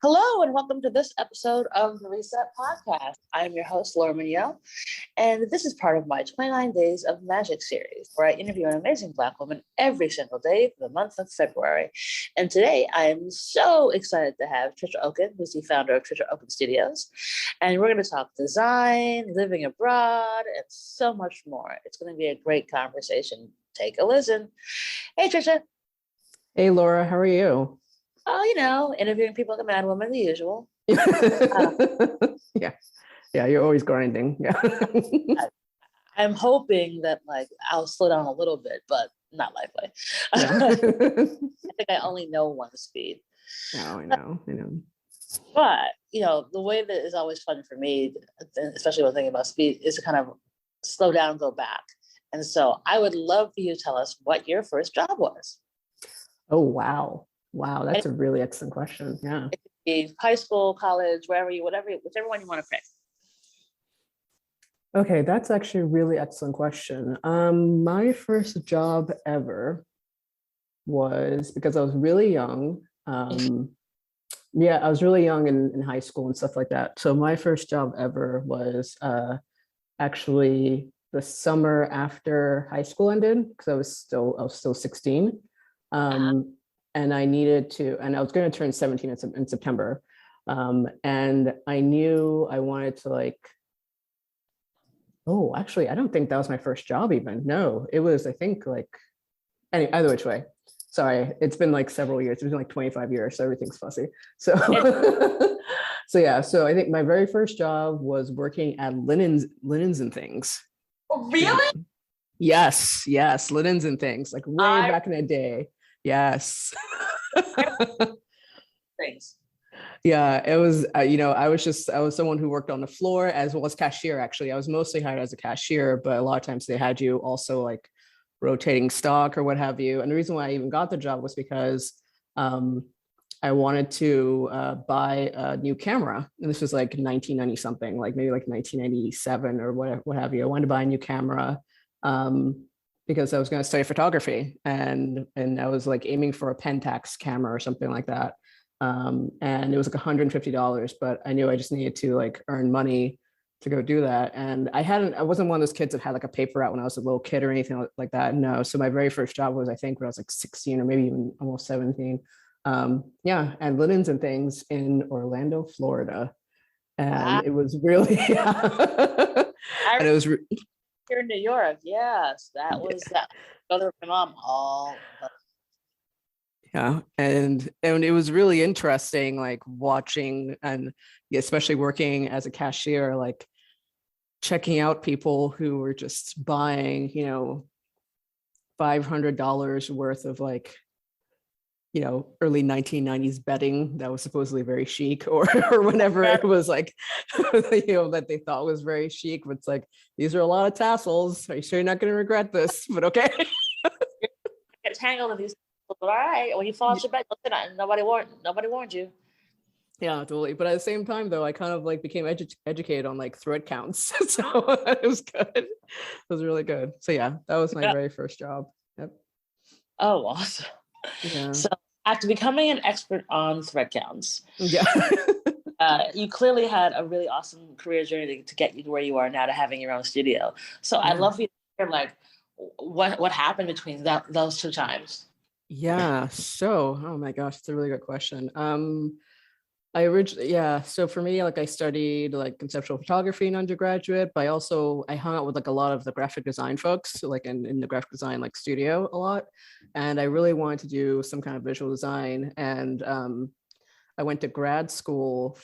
Hello, and welcome to this episode of the Reset Podcast. I am your host, Laura Mignot, and this is part of my 29 Days of Magic series, where I interview an amazing Black woman every single day for the month of February. And today, I am so excited to have Tricia Okin, who's the founder of Tricia Okin Studios. And we're going to talk design, living abroad, and so much more. It's going to be a great conversation. Take a listen. Hey, Tricia. Hey, Laura, how are you? Oh, interviewing people like a mad woman, the usual. Yeah, you're always grinding. Yeah. I'm hoping that I'll slow down a little bit, but not likely. Yeah. I think I only know one speed. Oh, I know. But the way that is always fun for me, especially when thinking about speed, is to kind of slow down and go back. And so I would love for you to tell us what your first job was. Oh, wow. Wow, that's a really excellent question. Yeah. It could be high school, college, whichever one you want to pick. Okay, that's actually a really excellent question. My first job ever was because I was really young. I was really young in high school and stuff like that. So my first job ever was actually the summer after high school ended, because I was still 16. And I was going to turn 17 in September. And I knew I wanted to actually, I don't think that was my first job even. No, it was, I think either which way. Sorry, it's been several years. It's been 25 years, so everything's fussy. So, so I think my very first job was working at Linens and Things. Oh, really? Yes, Linens and Things, way back in the day. Yes. Thanks. Yeah, it was, I was someone who worked on the floor as well as cashier. Actually, I was mostly hired as a cashier, but a lot of times they had you also rotating stock or what have you. And the reason why I even got the job was because I wanted to buy a new camera. And this was 1990 something, maybe 1997 or what have you. I wanted to buy a new camera. Because I was going to study photography and I was aiming for a Pentax camera or something like that. And it was $150, but I knew I just needed to earn money to go do that. And I wasn't one of those kids that had a paper route when I was a little kid or anything like that. No. So my very first job was, I think, when I was 16 or maybe even almost 17. And Linens and Things in Orlando, Florida. And it was really, and it was here in New York, yes, that was that. Brother of my mom, all. Yeah, and it was really interesting, watching and especially working as a cashier, checking out people who were just buying, $500 worth of early 1990s bedding that was supposedly very chic or whenever it was that they thought was very chic. But it's these are a lot of tassels. Are you sure you're not going to regret this? But okay. Get tangled in these, but all right. When you fall off your bed, nobody warned you. Yeah, totally. But at the same time, though, I kind of became educated on thread counts, so it was good. It was really good. So yeah, that was my very first job. Yep. Oh, awesome. Yeah. So after becoming an expert on thread counts, yeah, you clearly had a really awesome career journey to get you to where you are now, to having your own studio. So I'd love for you to hear what happened between those two times. Yeah. So, oh my gosh, it's a really good question. So for me, I studied conceptual photography in undergraduate, but I hung out with a lot of the graphic design folks, in the graphic design studio a lot. And I really wanted to do some kind of visual design. And I went to grad school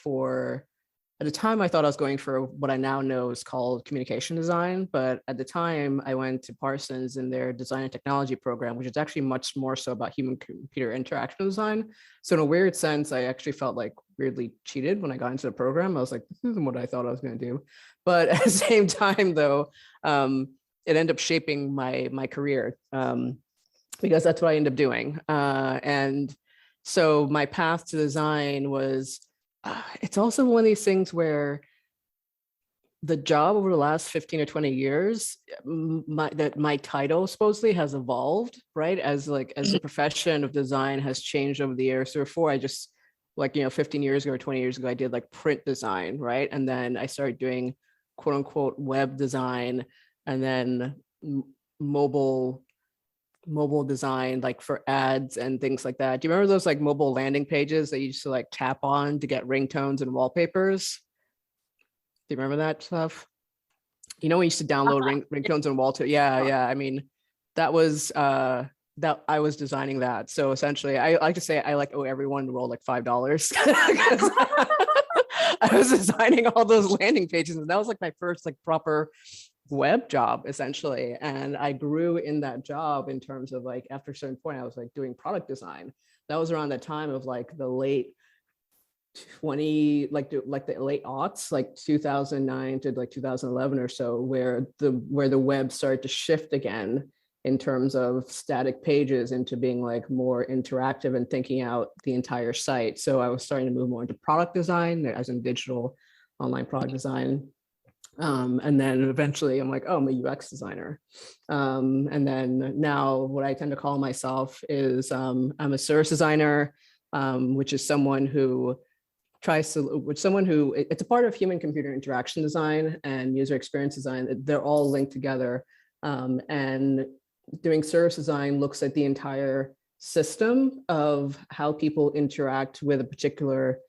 at the time I thought I was going for what I now know is called communication design. But at the time I went to Parsons in their design and technology program, which is actually much more so about human computer interaction design. So in a weird sense, I actually felt weirdly cheated when I got into the program. I was this isn't what I thought I was going to do. But at the same time though, it ended up shaping my career because that's what I ended up doing. And so my path to design was, it's also one of these things where the job over the last 15 or 20 years, my title supposedly has evolved, right? As the profession of design has changed over the years. So before I just like, 15 years ago or 20 years ago, I did like print design, right? And then I started doing quote unquote web design, and then mobile design, like for ads and things like that. Do you remember those like mobile landing pages that you used to like tap on to get ringtones and wallpapers? Do you remember that stuff? We used to download ringtones and wallpaper. Yeah. I mean, that was that I was designing that. So essentially, I like to say I like owe everyone to roll like $5. I was designing all those landing pages, and that was like my first like proper web job essentially. And I grew in that job in terms of like, after a certain point, I was like doing product design. That was around the time of like the late 20, like the late aughts, like 2009 to like 2011 or so, where the web started to shift again in terms of static pages into being like more interactive and thinking out the entire site. So I was starting to move more into product design, as in digital online product design. And then eventually I'm like, oh, I'm a UX designer. And then now what I tend to call myself is I'm a service designer, which is someone who it's a part of human computer interaction design and user experience design. They're all linked together. And doing service design looks at the entire system of how people interact with a particular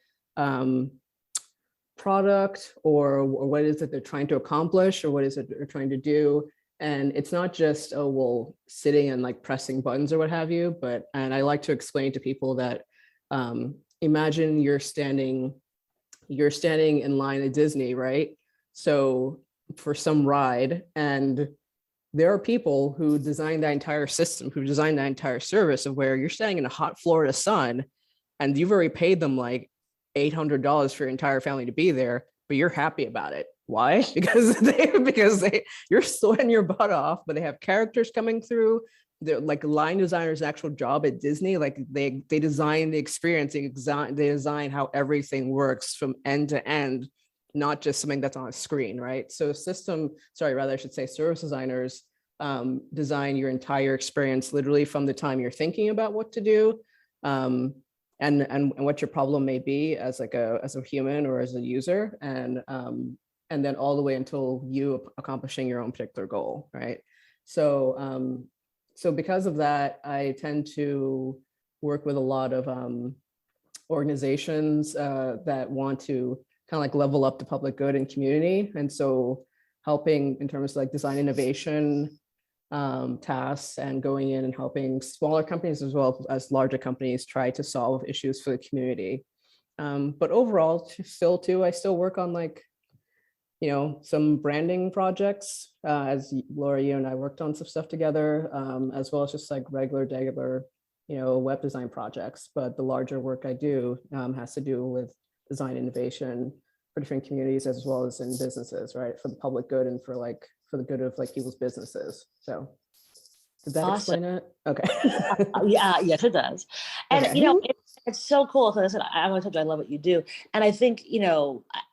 product, or what is it they're trying to accomplish, or what is it they're trying to do. And it's not just, oh, well, sitting and like pressing buttons or what have you, and I like to explain to people that imagine you're standing in line at Disney, right? So for some ride, and there are people who design that entire system, who design that entire service, of where you're standing in a hot Florida sun and you've already paid them like $800 for your entire family to be there, but you're happy about it. Why? Because you're sweating your butt off, but they have characters coming through. They're like line designers' actual job at Disney. Like they design the experience, they design how everything works from end to end, not just something that's on a screen, right? So I should say service designers design your entire experience, literally from the time you're thinking about what to do, and what your problem may be as a human or as a user, and then all the way until you accomplishing your own particular goal, right? So because of that, I tend to work with a lot of organizations that want to kind of like level up the public good and community. And so helping in terms of like design innovation tasks, and going in and helping smaller companies as well as larger companies try to solve issues for the community. But overall, I still work on like, some branding projects, as Laura, you and I worked on some stuff together, as well as just like regular web design projects. But the larger work I do has to do with design innovation for different communities, as well as in businesses, right? For the public good and for the good of like people's businesses. So did that Awesome. explain it? Okay. Yeah, yes, it does. And Okay. it's so cool. Because I said, I'm going to tell you, I love what you do. And I think,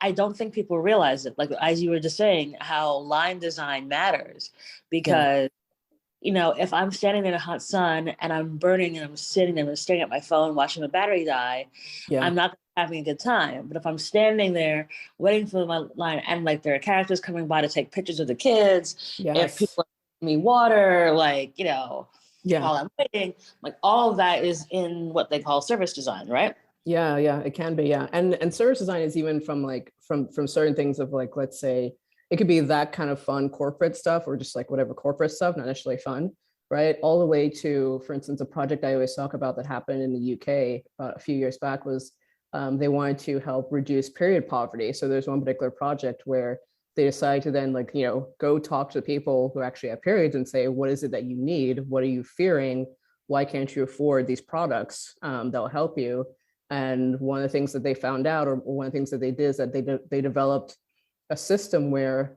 I don't think people realize it. Like, as you were just saying, how line design matters, because if I'm standing in a hot sun and I'm burning and I'm sitting and I'm staring at my phone, watching the battery die, Yeah. I'm not having a good time. But if I'm standing there waiting for my line, and like there are characters coming by to take pictures of the kids, if Yes. people give me water, Yeah. while I'm waiting, like all of that is in what they call service design, right? Yeah, it can be, yeah. And service design is even from certain things of like, let's say it could be that kind of fun corporate stuff, or just like whatever corporate stuff, not necessarily fun, right? All the way to, for instance, a project I always talk about that happened in the UK a few years back was they wanted to help reduce period poverty. So there's one particular project where they decided to then go talk to people who actually have periods and say, what is it that you need? What are you fearing? Why can't you afford these products that will help you? And one of the things that they found out, or one of the things that they did, is that they developed a system where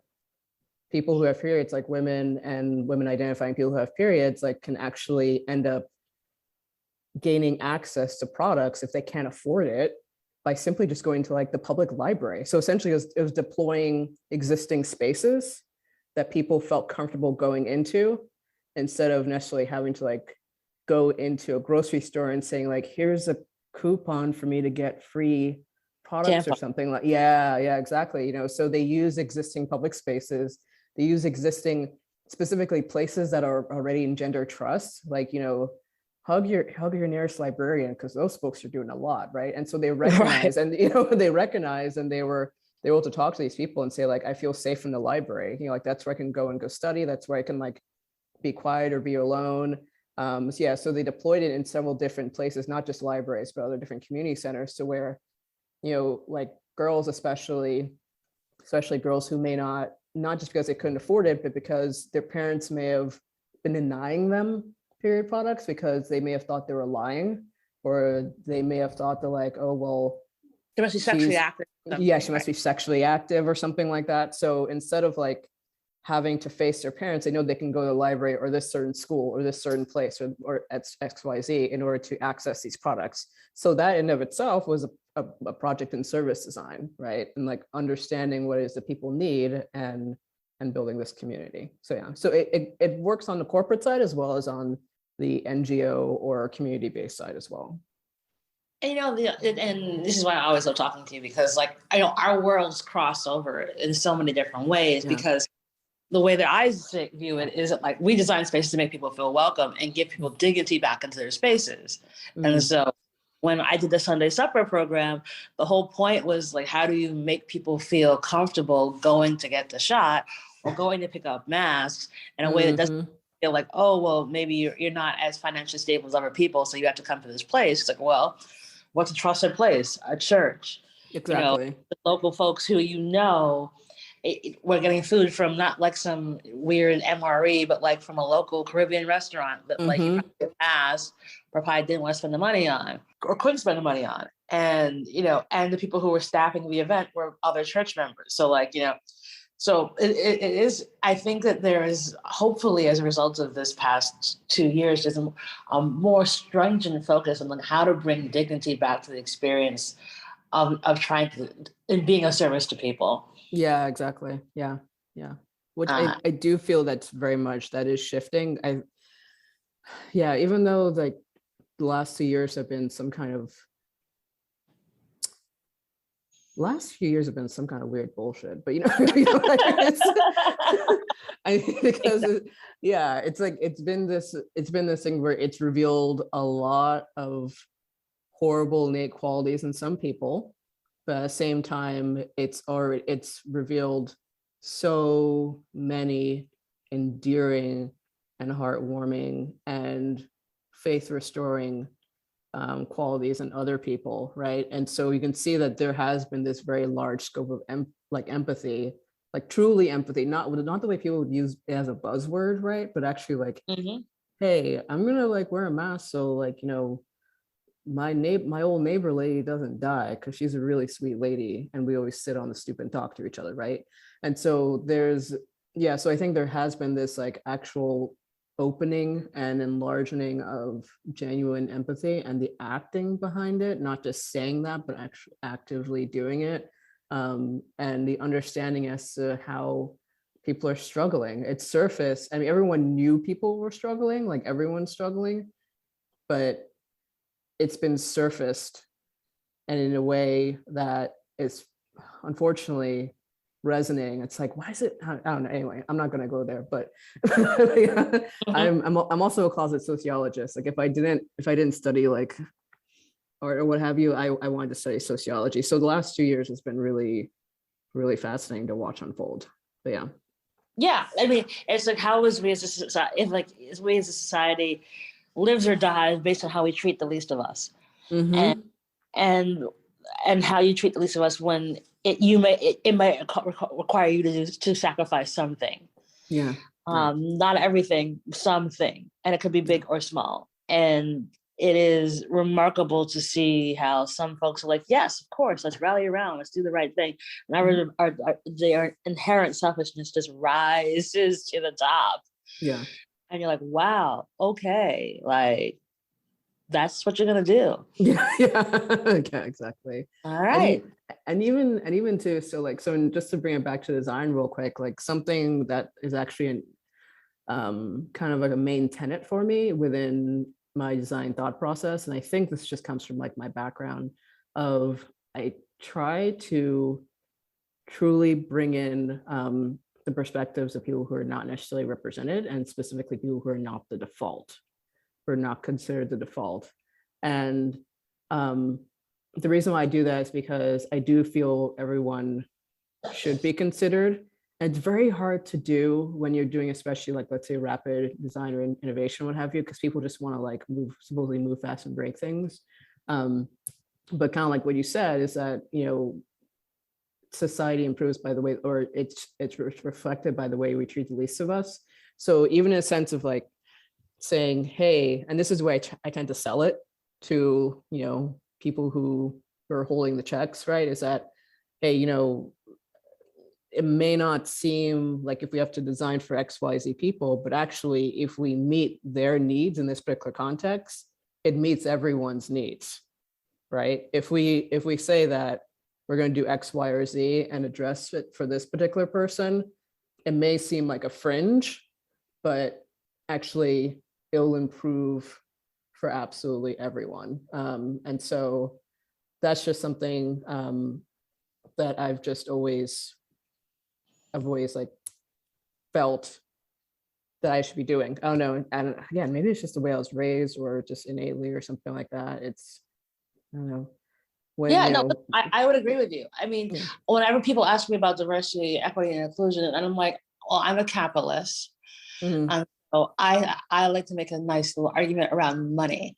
people who have periods, like women and women identifying people who have periods, like can actually end up gaining access to products if they can't afford it by simply just going to like the public library. So essentially it was deploying existing spaces that people felt comfortable going into, instead of necessarily having to like go into a grocery store and saying like, here's a coupon for me to get free products or Tampon. something like, yeah, exactly. So they use existing public spaces, they use existing specifically places that are already engender trust, like, hug your nearest librarian, because those folks are doing a lot, right? And so they recognize, Right. and they recognize, and they were able to talk to these people and say, like, I feel safe in the library, like that's where I can go study, that's where I can like be quiet or be alone. So yeah, so they deployed it in several different places, not just libraries, but other different community centers, to where, like girls, especially girls who may not just because they couldn't afford it, but because their parents may have been denying them period products because they may have thought they were lying, or they may have thought they're like, oh, well, She must be sexually active. yeah, she must be sexually active or something like that. So instead of like having to face their parents, they know they can go to the library or this certain school or this certain place or XYZ in order to access these products. So that in of itself was a project in service design, right? And like understanding what it is that people need and building this community. So yeah, so it works on the corporate side as well as on the NGO or community-based side as well. And and this is why I always love talking to you, because like our worlds cross over in so many different ways. Yeah. Because the way that I view it is that like we design spaces to make people feel welcome and give people dignity back into their spaces. And so when I did the Sunday Supper program, the whole point was like, how do you make people feel comfortable going to get the shot or going to pick up masks in a way that doesn't feel like, oh, well, maybe you're not as financially stable as other people, so you have to come to this place. It's like, well, what's a trusted place? A church. Exactly. The local folks who we're getting food from, not like some weird MRE, but like from a local Caribbean restaurant that like you probably asked or probably didn't want to spend the money on or couldn't spend the money on. And, and the people who were staffing the event were other church members. So like, so it is, I think that there is hopefully as a result of this past 2 years, there's a more stringent focus on like how to bring dignity back to the experience of trying to, and being of service to people. Yeah, exactly. Yeah. Which I do feel that is shifting. Even though like the last 2 years have been some kind of weird bullshit, but it's been this thing where it's revealed a lot of horrible innate qualities in some people, but at the same time it's revealed so many endearing and heartwarming and faith restoring qualities in other people, right? And so you can see that there has been this very large scope of empathy, like truly empathy, not the way people would use it as a buzzword, right? But actually like, hey, I'm gonna like wear a mask so like my old neighbor lady doesn't die because she's a really sweet lady and we always sit on the stoop and talk to each other, right? And so so I think there has been this like actual opening and enlarging of genuine empathy and the acting behind it, not just saying that, but actually actively doing it, and the understanding as to how people are struggling. It's surfaced. I mean, everyone knew people were struggling, like everyone's struggling, but it's been surfaced and in a way that is unfortunately resonating. It's like, why is it? I don't know. Anyway, I'm not going to go there, but I'm also a closet sociologist. Like if I didn't study like or what have you, I wanted to study sociology. So the last 2 years has been really, really fascinating to watch unfold. But yeah. Yeah, I mean, it's like how is we as a society, lives or dies based on how we treat the least of us, and how you treat the least of us when it might require you to sacrifice something. Yeah. Not everything, something, and it could be big or small. And it is remarkable to see how some folks are like, yes, of course, let's rally around, let's do the right thing. And their inherent selfishness just rises to the top. Yeah. And you're like, wow, okay, like that's what you're gonna do. Yeah, exactly. All right. And even too, so just to bring it back to design real quick, like something that is actually kind of like a main tenet for me within my design thought process. And I think this just comes from like my background of I try to truly bring in the perspectives of people who are not necessarily represented, and specifically people who are not the default, who are not considered the default. And the reason why I do that is because I do feel everyone should be considered. And it's very hard to do when you're doing, especially like, let's say, rapid design or innovation, what have you, because people just want to like supposedly move fast and break things. But kind of like what you said is that, you know, society improves by the way, or it's reflected by the way we treat the least of us. So even in a sense of like saying, hey, and this is where I tend to sell it to, you know, people who are holding the checks, right? Is that, hey, you know, it may not seem like if we have to design for XYZ people, but actually if we meet their needs in this particular context, it meets everyone's needs, right? If we say that we're going to do X, Y, or Z and address it for this particular person, it may seem like a fringe, but actually it'll improve for absolutely everyone. And so that's just something that I've always like felt that I should be doing. I don't know. And again, maybe it's just the way I was raised or just innately or something like that. It's, I don't know. When, yeah, no, I would agree with you. I mean, whenever people ask me about diversity, equity, and inclusion, and I'm like, well, I'm a capitalist. Mm-hmm. So I like to make a nice little argument around money.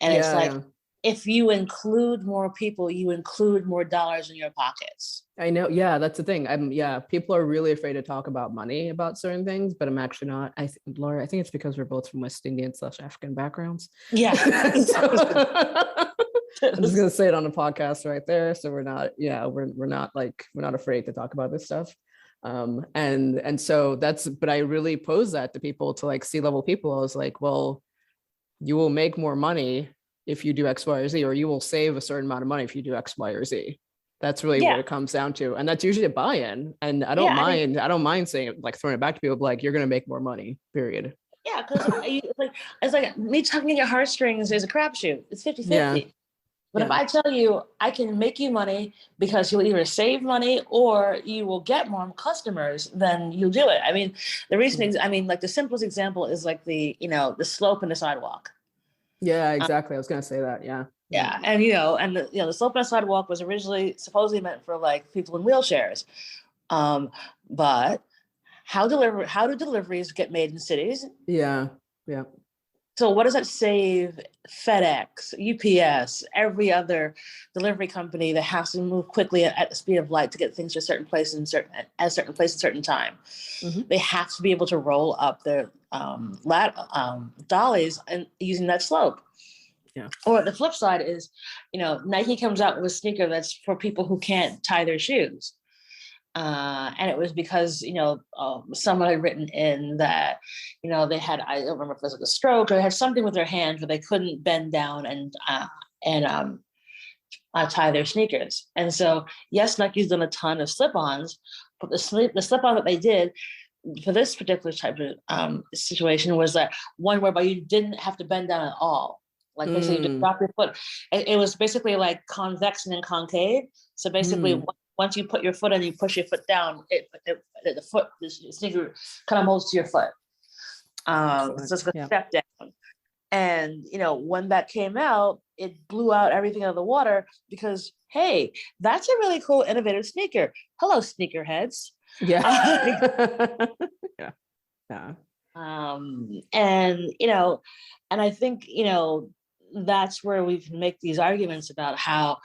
And it's like, if you include more people, you include more dollars in your pockets. I know. Yeah, that's the thing. People are really afraid to talk about money about certain things, but I'm actually not. Laura, I think it's because we're both from West Indian / African backgrounds. Yeah. I'm just gonna say it on the podcast right there. So we're not afraid to talk about this stuff. And so but I really pose that to people, to like C-level people. I was like, well, you will make more money if you do X, Y, or Z, or you will save a certain amount of money if you do X, Y, or Z. That's really what it comes down to. And that's usually a buy-in. And I don't mind saying it, like throwing it back to people, like, you're going to make more money, period. Yeah. Cause it's like me tugging at your heartstrings is a crapshoot. It's 50-50. Yeah. But if I tell you I can make you money because you'll either save money or you will get more customers, then you'll do it. I mean, the reason is, like the simplest example is like the slope in the sidewalk. Yeah, exactly. I was going to say that. Yeah. Yeah. And, the slope on the sidewalk was originally supposedly meant for like people in wheelchairs. But how do deliveries get made in cities? Yeah. Yeah. So what does that save FedEx, UPS, every other delivery company that has to move quickly at the speed of light to get things to a certain place at a certain place at a certain time? Mm-hmm. They have to be able to roll up their dollies and using that slope. Yeah. Or the flip side is, Nike comes out with a sneaker that's for people who can't tie their shoes. And it was because, someone had written in that, they had, I don't remember if it was like a stroke or they had something with their hand where they couldn't bend down and tie their sneakers. And so, yes, Nike's done a ton of slip-ons, but the slip-on that they did for this particular type of situation was that one whereby you didn't have to bend down at all. Like basically you just drop your foot. It was basically like convex and concave. So basically once you put your foot in, you push your foot down, the sneaker kind of molds to your foot. So it's going to step down. And, when that came out, it blew out everything out of the water because, hey, that's a really cool, innovative sneaker. Hello, sneakerheads. Yeah. Yeah. And I think, that's where we can make these arguments about how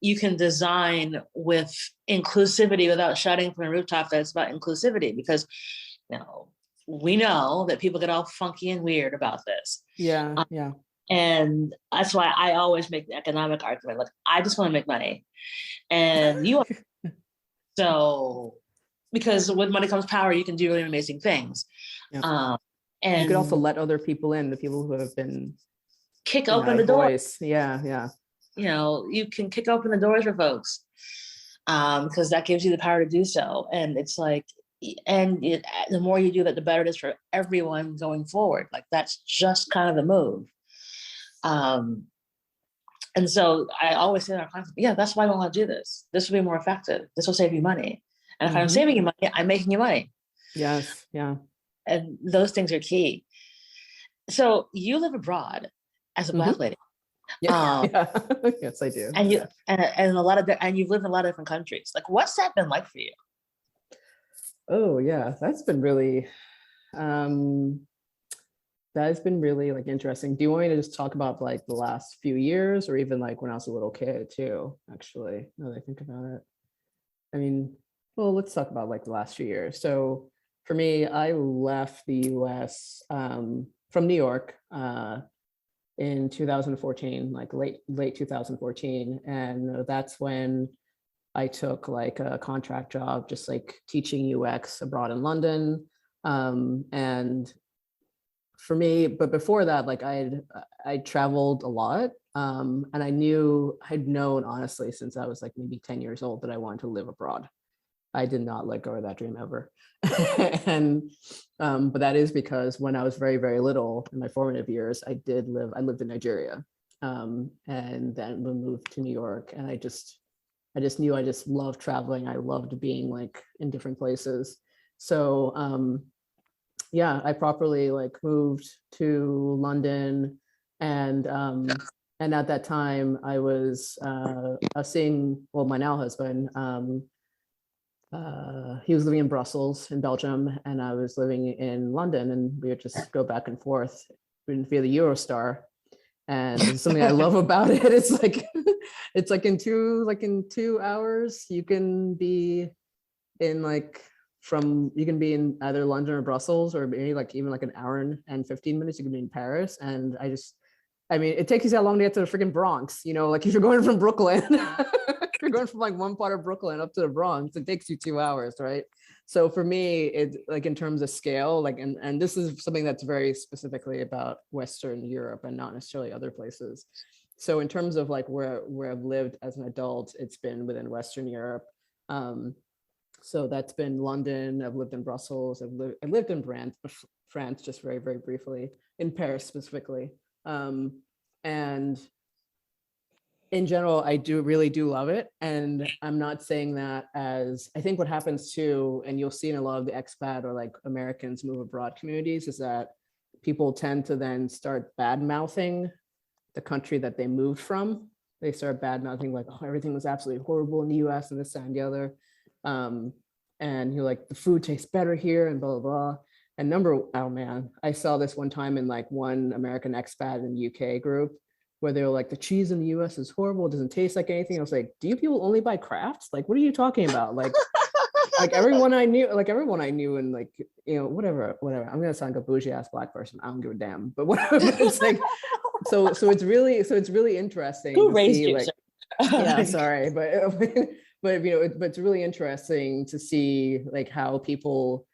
you can design with inclusivity without shouting from the rooftop that it's about inclusivity, because we know that people get all funky and weird about this. Yeah. And that's why I always make the economic argument. Like, I just want to make money, and you. So, because with money comes power, you can do really amazing things. Yeah. And you could also let other people in, the people who have been kick open the door. Yeah. You can kick open the doors for folks because that gives you the power to do so. And it's like, the more you do that, the better it is for everyone going forward. Like, that's just kind of the move. Um, and so I always say to our clients, yeah, that's why I want to do this. This will be more effective. This will save you money. And if I'm saving you money, I'm making you money. Yes. Yeah. And those things are key. So you live abroad as a Black lady. Yeah. Yeah. Yes, I do. And and you've lived in a lot of different countries. Like, what's that been like for you? Oh yeah, that's been really like interesting. Do you want me to just talk about like the last few years or even like when I was a little kid too, actually, now that I think about it? I mean, well, let's talk about like the last few years. So for me, I left the US from New York in 2014, like late 2014. And that's when I took like a contract job, just like teaching UX abroad in London. And for me, but before that, like I traveled a lot. And I'd known honestly since I was like maybe 10 years old that I wanted to live abroad. I did not let go of that dream ever. And but that is because when I was very, very little in my formative years, I lived in Nigeria. And then we moved to New York, and I just knew I just loved traveling. I loved being like in different places. So yeah, I properly like moved to London, and at that time I was seeing, well, my now husband. He was living in Brussels in Belgium, and I was living in London, and we would just go back and forth via the Eurostar. And this is something I love about it. It's like it's like in 2 hours you can be in you can be in either London or Brussels, or maybe like even like an hour and 15 minutes you can be in Paris. And I mean, it takes you that long to get to the freaking Bronx, you know, like if you're going from Brooklyn, if you're going from like one part of Brooklyn up to the Bronx, it takes you 2 hours, right? So for me, it's like in terms of scale, like, and this is something that's very specifically about Western Europe and not necessarily other places. So in terms of like where I've lived as an adult, it's been within Western Europe. So that's been London. I've lived in Brussels. I lived in France just very, very briefly, in Paris specifically. And in general, I really do love it. And I'm not saying that as, I think what happens too, and you'll see in a lot of the expat or like Americans move abroad communities, is that people tend to then start bad mouthing the country that they moved from. They start bad mouthing like, oh, everything was absolutely horrible in the US and this, that, and the other. And you're like, the food tastes better here and blah, blah, blah. And oh man, I saw this one time in like one American expat in UK group where they were like, the cheese in the US is horrible. It doesn't taste like anything. I was like, do you people only buy crafts? Like, what are you talking about? Like, like everyone I knew and like, you know, whatever. I'm going to sound like a bougie ass Black person. I don't give a damn, but whatever. It's like, so it's really interesting. Who raised you? Like, yeah, sorry, but you know, but it's really interesting to see like how people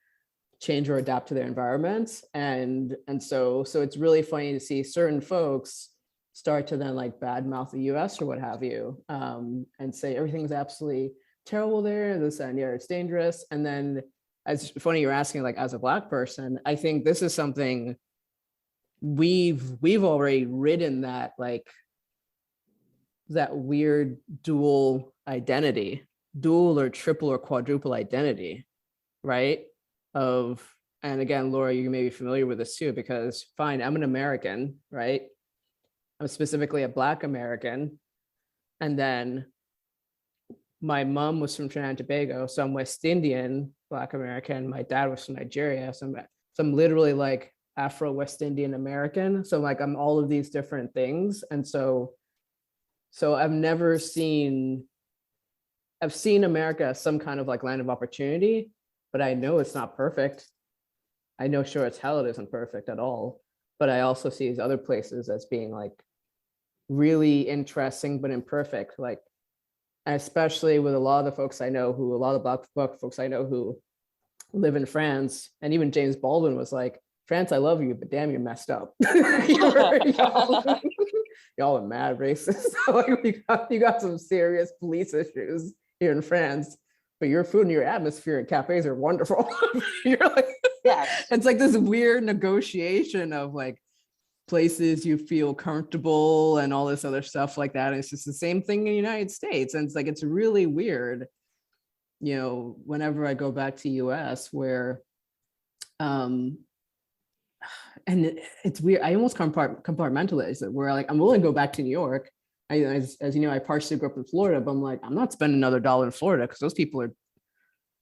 change or adapt to their environments, and so it's really funny to see certain folks start to then like badmouth the US or what have you, and say everything's absolutely terrible there, this and yeah, it's dangerous. And then it's funny you're asking, like, as a Black person, I think this is something we've already ridden, that like that weird dual or triple or quadruple identity, right? And again, Laura, you may be familiar with this too, because fine, I'm an American, right? I'm specifically a Black American. And then my mom was from Trinidad and Tobago, so I'm West Indian, Black American. My dad was from Nigeria. So I'm literally like Afro-West Indian American. So like I'm all of these different things. And so I've seen America as some kind of like land of opportunity, but I know it's not perfect. I know sure as hell it isn't perfect at all. But I also see these other places as being like really interesting, but imperfect. Like, especially with a lot of the folks I know a lot of Black folks I know who live in France. And even James Baldwin was like, France, I love you, but damn, you're messed up. Y'all are mad racist. Like, you got some serious police issues here in France, but your food and your atmosphere at cafes are wonderful. You're like, yeah, it's like this weird negotiation of like, places you feel comfortable and all this other stuff like that. And it's just the same thing in the United States. And it's like, it's really weird, you know, whenever I go back to US where, and it's weird. I almost compartmentalize it where like, I'm willing to go back to New York. As you know, I partially grew up in Florida, but I'm like, I'm not spending another dollar in Florida because those people are,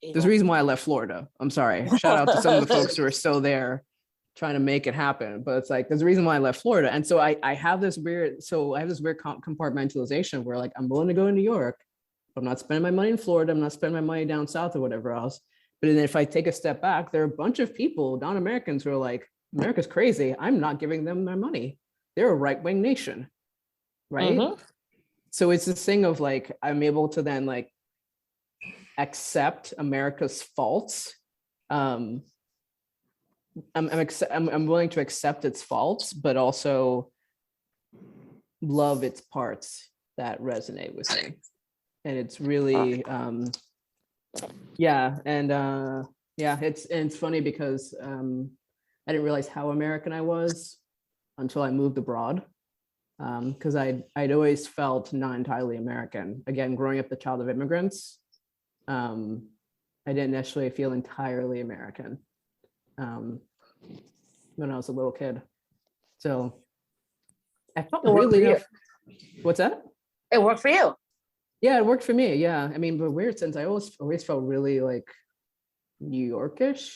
there's a reason why I left Florida. I'm sorry. Shout out to some of the folks who are still there trying to make it happen. But it's like, there's a reason why I left Florida. And so I have this weird, compartmentalization where like, I'm willing to go to New York, but I'm not spending my money in Florida. I'm not spending my money down south or whatever else. But then if I take a step back, there are a bunch of people, non-Americans, who are like, America's crazy. I'm not giving them their money. They're a right-wing nation, right? Mm-hmm. So it's this thing of like, I'm able to then like accept America's faults. I'm willing to accept its faults, but also love its parts that resonate with me. And it's really, it's funny because I didn't realize how American I was until I moved abroad. Because I'd always felt not entirely American. Again, growing up the child of immigrants, I didn't necessarily feel entirely American when I was a little kid. So I felt really, what's that? It worked for you. Yeah, it worked for me. Yeah. I mean, but weird since I always felt really like New Yorkish.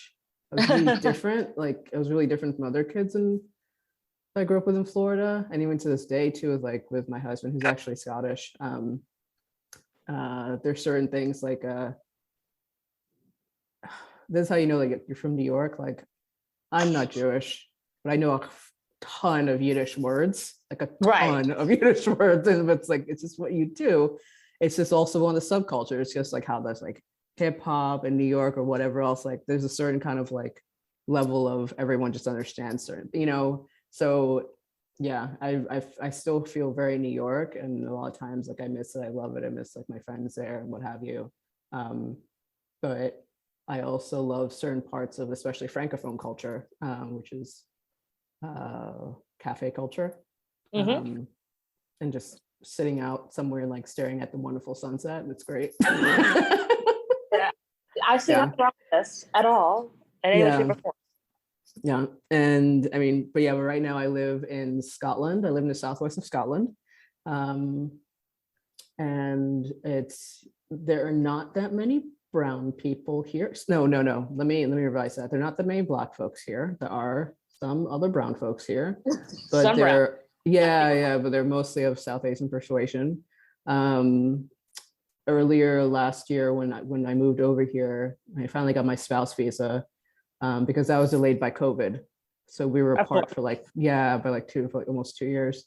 I was really different. Like I was really different from other kids and I grew up with in Florida, and even to this day too, with my husband, who's actually Scottish. There's certain things like this is how you know like you're from New York. Like I'm not Jewish, but I know a ton of Yiddish words, like a ton of Yiddish words, and it's like it's just what you do. It's just also one of the subcultures, just like how there's like hip hop in New York or whatever else. Like there's a certain kind of like level of everyone just understands certain, you know. So yeah, I still feel very New York, and a lot of times like I miss it, I love it, I miss like my friends there and what have you. But I also love certain parts of especially Francophone culture, which is cafe culture, and just sitting out somewhere and like staring at the wonderful sunset. It's great. Yeah, I see nothing wrong with this at all. Yeah, and I mean, but right now I live in Scotland. I live in the southwest of Scotland, and there are not that many brown people here. No. Let me revise that. There are not that many Black folks here. There are some other brown folks here, but but they're mostly of South Asian persuasion. Earlier last year, when I moved over here, I finally got my spouse visa. Because that was delayed by COVID. So we were apart for almost 2 years.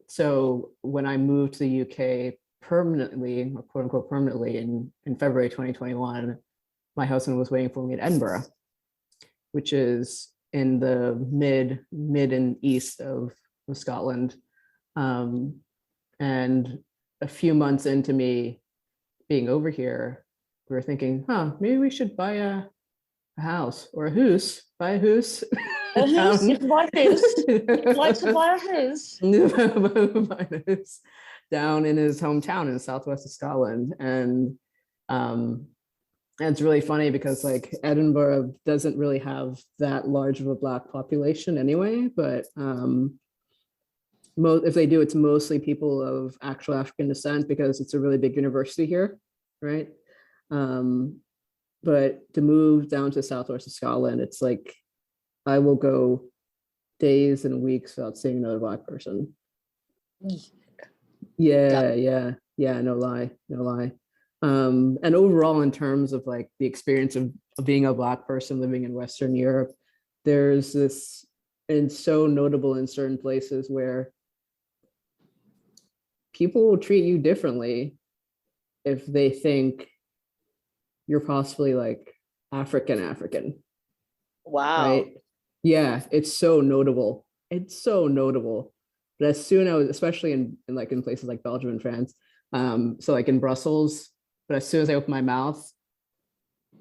So when I moved to the UK permanently, or quote unquote permanently in February 2021, my husband was waiting for me in Edinburgh, which is in the mid and east of Scotland. And a few months into me being over here, we were thinking, maybe we should buy a house or a hoose, buy a hoose. A hoose, buy a hoose. You'd like to buy a hoose. Down in his hometown in the southwest of Scotland. And it's really funny because like Edinburgh doesn't really have that large of a Black population anyway, but if they do, it's mostly people of actual African descent because it's a really big university here, right? But to move down to southwest of Scotland, it's like I will go days and weeks without seeing another Black person. Yeah, no lie. And overall, in terms of like the experience of being a Black person living in Western Europe, there's this, and so notable in certain places where people will treat you differently if they think you're possibly like African. Wow. Right? Yeah, it's so notable. But as soon as, especially in places like Belgium and France, so like in Brussels, but as soon as I open my mouth,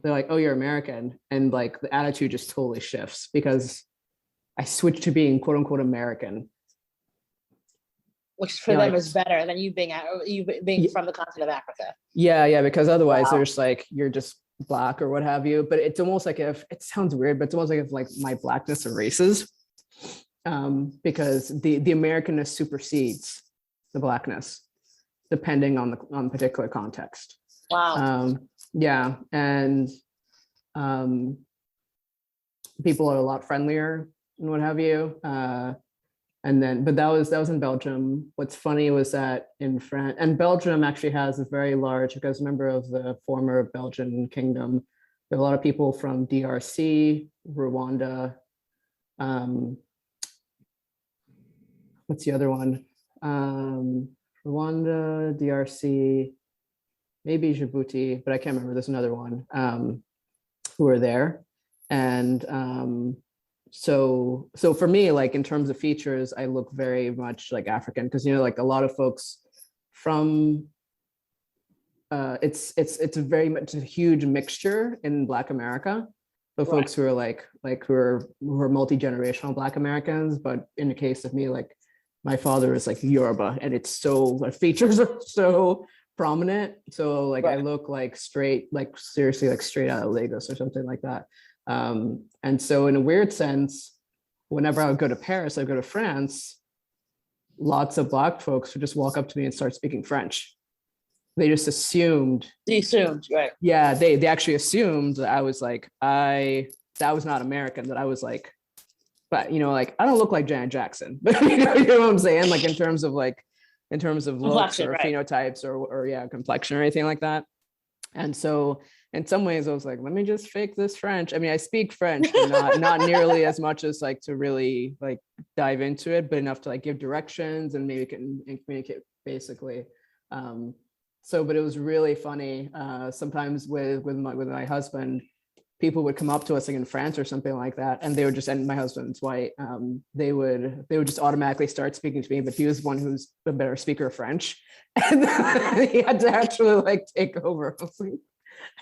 they're like, oh, you're American. And like the attitude just totally shifts because I switched to being quote unquote American. Which for them is better than you being from the continent of Africa. Yeah, because otherwise they're just like, you're just Black or what have you. But it's almost like if, it sounds weird, but it's almost like if like my Blackness erases, because the Americanness supersedes the Blackness, depending on the particular context. Wow. Yeah, and people are a lot friendlier and what have you. And then, but that was in Belgium. What's funny was that in France, and Belgium actually has a very large, because member of the former Belgian kingdom, there are a lot of people from DRC, Rwanda. What's the other one? Rwanda, DRC, maybe Djibouti, but I can't remember. There's another one who are there. And so for me, like in terms of features, I look very much like African, because, you know, like a lot of folks from, it's very much a huge mixture in Black America, but folks who are like who are multi-generational Black Americans. But in the case of me, like my father is like Yoruba, and it's so, like features are so prominent. So like I look like straight, like seriously, like straight out of Lagos or something like that. And so in a weird sense, whenever I would go to Paris, I'd go to France, lots of Black folks would just walk up to me and start speaking French. They just assumed. They assumed, right? Yeah, they actually assumed that I was like, that I was not American, that I was like, but you know, like I don't look like Janet Jackson, but you know what I'm saying? Like in terms of looks or phenotypes or yeah, complexion or anything like that. And so in some ways I was like, let me just fake this French. I mean, I speak French, but not nearly as much as like to really like dive into it, but enough to like give directions and maybe communicate basically. But it was really funny. Sometimes with my husband, people would come up to us like in France or something like that, and they would just, and my husband's white, they would just automatically start speaking to me, but he was one who's a better speaker of French, and he had to actually like take over.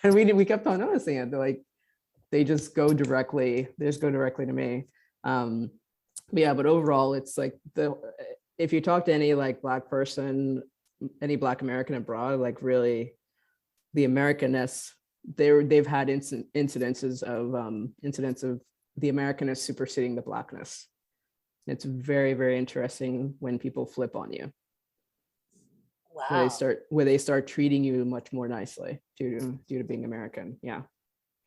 And we kept on noticing it. They're like, they just go directly to me. But overall, it's like if you talk to any like Black person, any Black American abroad, like really the Americanness, they've had incidences of the Americanness superseding the Blackness. It's very, very interesting when people flip on you. Wow. Where they start treating you much more nicely due to being American. Yeah.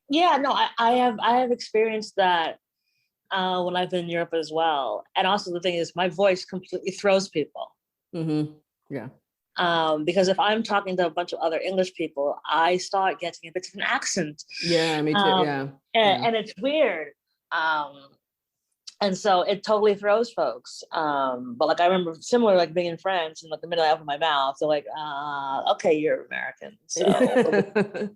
Yeah, no, I have experienced that when I've been in Europe as well. And also the thing is, my voice completely throws people. Mm-hmm. Yeah. Because if I'm talking to a bunch of other English people, I start getting a bit of an accent. Yeah, me too. Yeah. And it's weird. And so it totally throws folks. But like I remember similar, like being in France, and like the minute I open my mouth, they're like, okay, you're American, so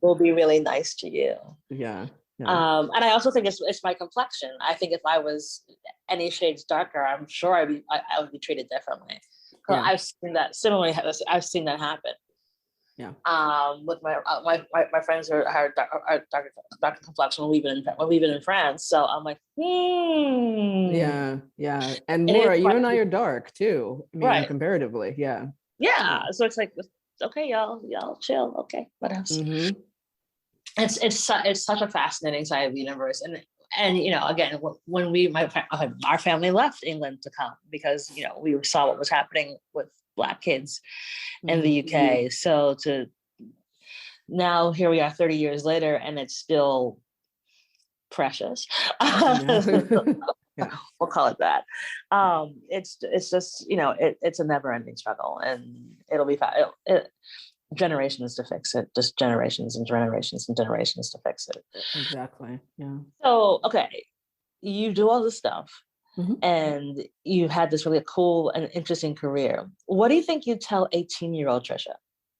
we'll be really nice to you. Yeah. And I also think it's my complexion. I think if I was any shades darker, I'm sure I would be treated differently. Yeah. I've seen that similarly. I've seen that happen. Yeah. With my friends who are darker complexion when we've been in France. So I'm like, Yeah. And Laura, you and I are dark too. I mean, comparatively, yeah. Yeah. So it's like, okay, y'all chill. Okay, what else? Mm-hmm. It's such a fascinating side of the universe, and you know, again, when our family left England to come because you know we saw what was happening with Black kids in the UK. Mm-hmm. So now here we are 30 years later, and it's still precious. Yeah. We'll call it that. It's just, you know, it's a never-ending struggle, and it'll be generations to fix it, just generations and generations and generations to fix it. Exactly. Yeah. So, okay, you do all this stuff, mm-hmm. and you've had this really cool and interesting career. What do you think you'd tell 18-year-old Tricia?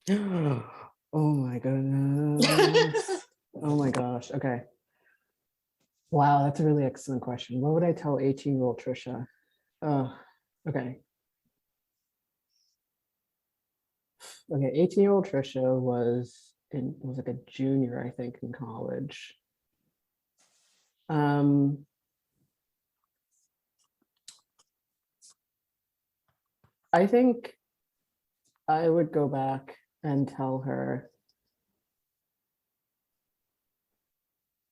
Oh my goodness. Oh my gosh. Okay. Wow, that's a really excellent question. What would I tell 18-year-old Tricia? Okay. Okay, 18-year-old Tricia was like a junior, I think, in college. I think I would go back and tell her,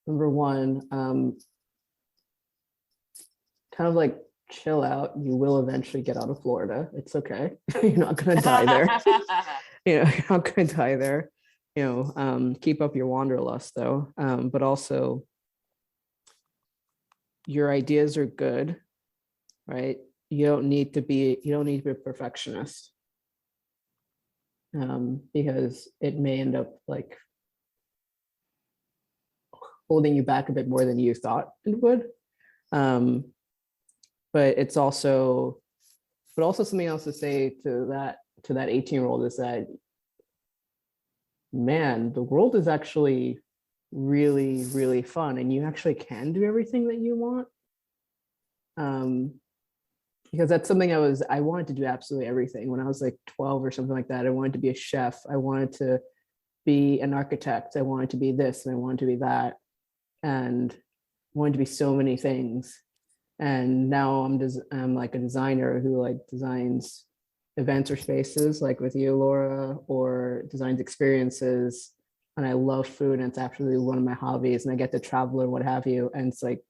number one, kind of like chill out. You will eventually get out of Florida. It's okay. You're not gonna die there. You're not gonna die there. Keep up your wanderlust though. But also your ideas are good, right? You don't need to be a perfectionist. Because it may end up like holding you back a bit more than you thought it would. But it's also, something else to say to that 18-year-old is that, man, the world is actually really, really fun, and you actually can do everything that you want. Because that's something I wanted to do absolutely everything when I was like 12 or something like that. I wanted to be a chef. I wanted to be an architect. I wanted to be this and I wanted to be that, and I wanted to be so many things. And now I'm like a designer who like designs events or spaces, like with you, Laura, or designs experiences. And I love food, and it's absolutely one of my hobbies, and I get to travel and what have you. And it's like,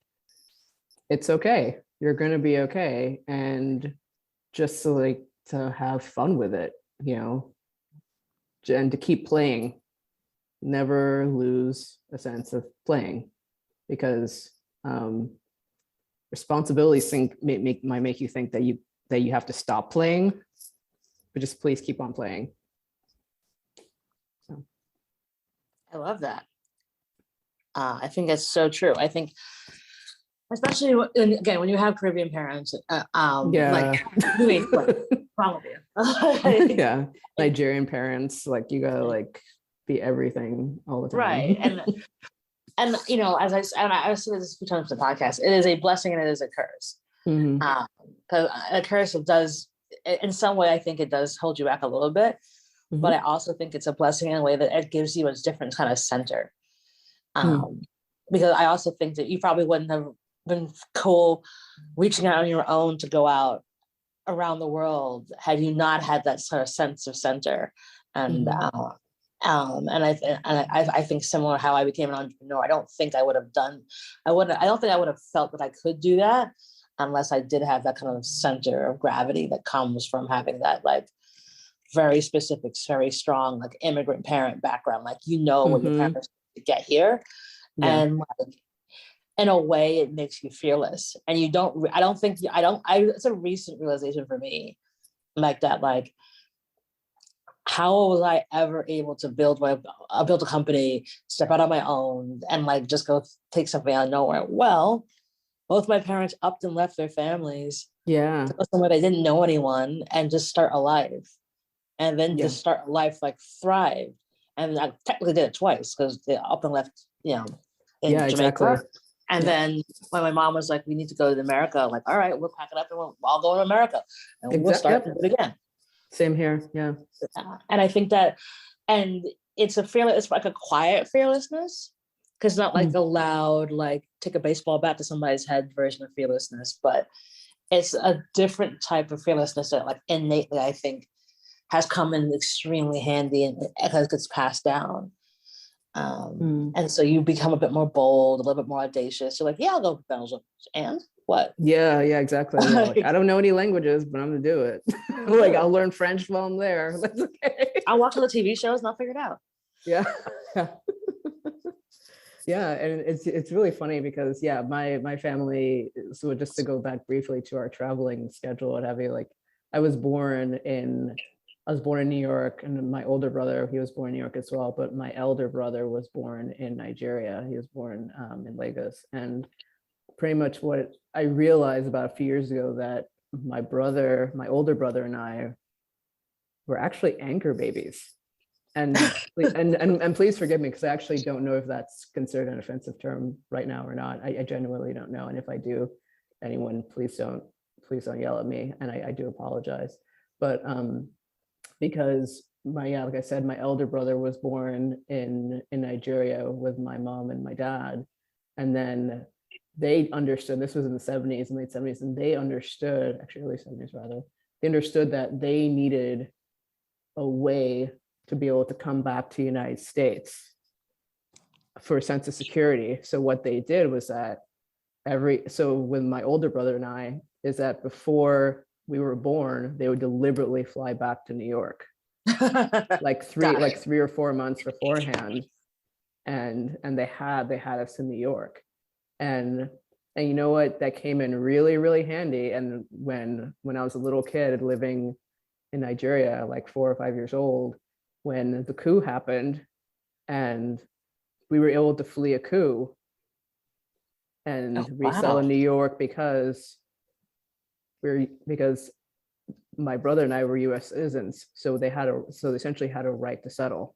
it's okay. You're going to be okay. And just to have fun with it, and to keep playing, never lose a sense of playing, because responsibilities might make you think that you have to stop playing, but just please keep on playing. So. I love that. I think that's so true. I think, especially when you have Caribbean parents, like wrong with you. Yeah, Nigerian parents, like you gotta like be everything all the time, right? And as I've said this a few times in the podcast, it is a blessing and it is a curse. Because a curse, it does, in some way, I think it does hold you back a little bit, but I also think it's a blessing in a way that it gives you a different kind of center. Because I also think that you probably wouldn't have been cool reaching out on your own to go out around the world had you not had that sort of sense of center. And I think similar how I became an entrepreneur. I don't think I would have felt that I could do that unless I did have that kind of center of gravity that comes from having that like very specific, very strong, like immigrant parent background. Like, what your parents to get here. Yeah. And like, in a way, it makes you fearless. And it's a recent realization for me, like that, like, how was I ever able to build a company, step out on my own, and like just go take something out of nowhere? Well, both my parents upped and left their families. Yeah. To go somewhere they didn't know anyone and just start a life. And then just start a life like thrive. And I technically did it twice because they up and left, in Jamaica. Exactly. And then when my mom was like, we need to go to America, I'm like, all right, we'll pack it up and we'll all go to America. And we'll start it again. Same here. Yeah. And I think that, and it's like a quiet fearlessness, because it's not like a loud, like take a baseball bat to somebody's head version of fearlessness, but it's a different type of fearlessness that like innately, I think, has come in extremely handy and because it's passed down. And so you become a bit more bold, a little bit more audacious. You're like, yeah, I'll go to Belgium. And what? Yeah, exactly. Yeah, like, I don't know any languages, but I'm gonna do it. Like, I'll learn French while I'm there. That's okay. I'll watch all the TV shows and I'll figure it out. Yeah. Yeah, and it's really funny because my family, so just to go back briefly to our traveling schedule, what have you, like I was born in New York, and my older brother, he was born in New York as well, but my elder brother was born in Nigeria. He was born in Lagos. And pretty much what I realized about a few years ago, that my older brother and I were actually anchor babies. And please forgive me, because I actually don't know if that's considered an offensive term right now or not. I genuinely don't know. And if I do, anyone, please don't yell at me. And I do apologize. But because like I said, my elder brother was born in Nigeria with my mom and my dad. And then they understood, this was in the 70s and late 70s, and they understood, actually early 70s rather, understood that they needed a way to be able to come back to the United States for a sense of security. So what they did was that with my older brother and I, is that before we were born, they would deliberately fly back to New York, like 3 or 4 months beforehand, and they had us in New York, and you know what, that came in really, really handy. And when I was a little kid living in Nigeria, like 4 or 5 years old, when the coup happened, and we were able to flee a coup, and we settled in New York because my brother and I were U.S. citizens, so they essentially had a right to settle.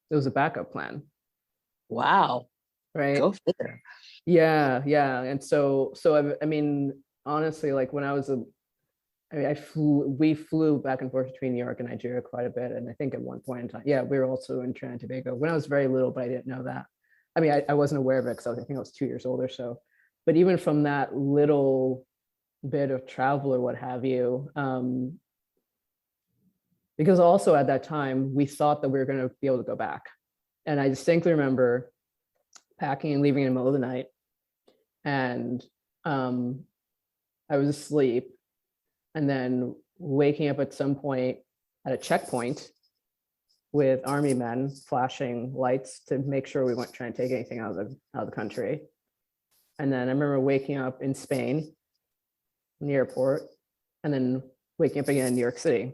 It was a backup plan. Wow. Right. Go figure. Yeah. And so I mean, honestly, like when I was we flew back and forth between New York and Nigeria quite a bit. And I think at one point in time, we were also in Trinidad and Tobago when I was very little, but I didn't know that. I mean, I wasn't aware of it because I think I was 2 years old or so. But even from that little bit of travel or what have you, because also at that time, we thought that we were going to be able to go back. And I distinctly remember packing and leaving in the middle of the night. And I was asleep, and then waking up at some point at a checkpoint with army men flashing lights to make sure we weren't trying to take anything out of the country. And then I remember waking up in Spain, in the airport, and then waking up again in New York City.